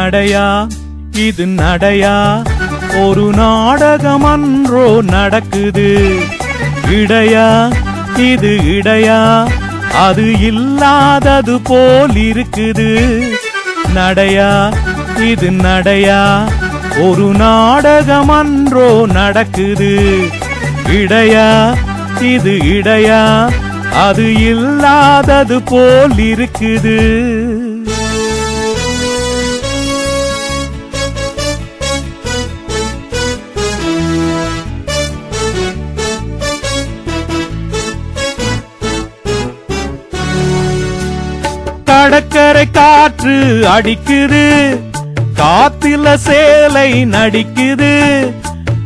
நடையா இது நடையா ஒரு நாடகம் அன்றோ நடக்குது இடையா இது இடையா அது இல்லாதது போல் இருக்குது நடையா இது நடையா ஒரு நாடகம் அன்றோ நடக்குது இடையா இது இடையா அது இல்லாதது போல் இருக்குது கடற்கரை காற்று அடிக்குது காத்தில சேலை நடிக்குது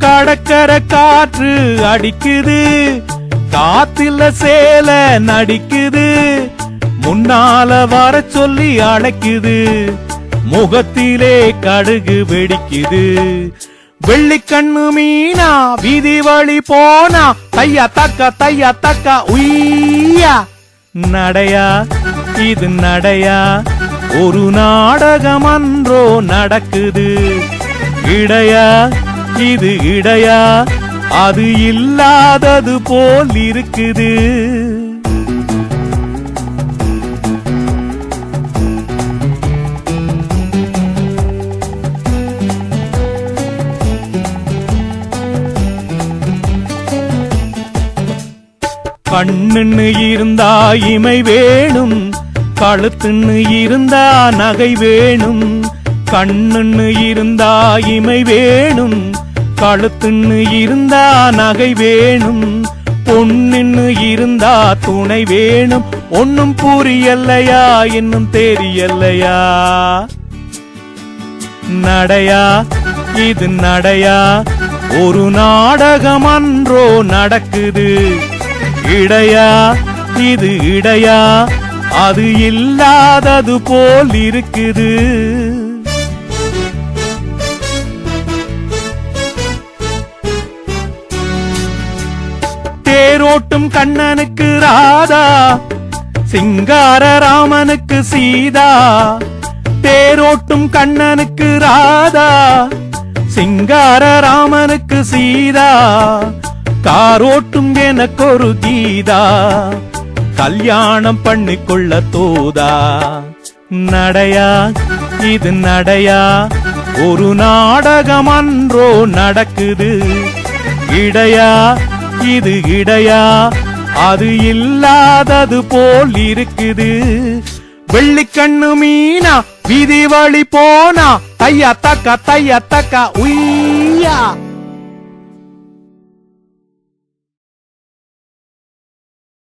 கடற்கரை காற்று அடிக்குது காத்தில சேலை நடிக்குது முன்னால வர சொல்லி அழைக்குது முகத்திலே கடுகு வெடிக்குது வெள்ளிக்கண்ணு மீனா வீதி வழி போனா தையா தக்கா உய்யா நடையா இது நடையா ஒரு நாடகம் அன்றோ நடக்குது இடையா இது இடையா அது இல்லாதது போல் இருக்குது கண்ணுன்னு இருந்தா இமை வேணும் கழுத்துன்னு இருந்தா நகை வேணும் கண்ணுன்னு இருந்தா இமை வேணும் கழுத்துன்னு இருந்தா நகை வேணும் பொண்ணுன்னு இருந்தா துணை வேணும் ஒன்னும் புரியலையா இன்னும் தெரியலையா நடையா இது நடையா ஒரு நாடகம் அன்றோ நடக்குது இடையா இது இடையா அது இல்லாதது போல் இருக்குது தேரோட்டும் கண்ணனுக்கு ராதா சிங்கார ராமனுக்கு சீதா தேரோட்டும் கண்ணனுக்கு ராதா சிங்கார ராமனுக்கு சீதா காரோட்டும் எனக்கு ஒரு கீதா கல்யாணம் பண்ணிக்கொள்ள தோதா நடையா இது நடையா ஒரு நாடகம் அன்றோ நடக்குது இடையா இது இடையா அது இல்லாதது போல் இருக்குது வெள்ளிக்கண்ணு மீனா வீதி வழி போனா தையா தக்கா உய்யா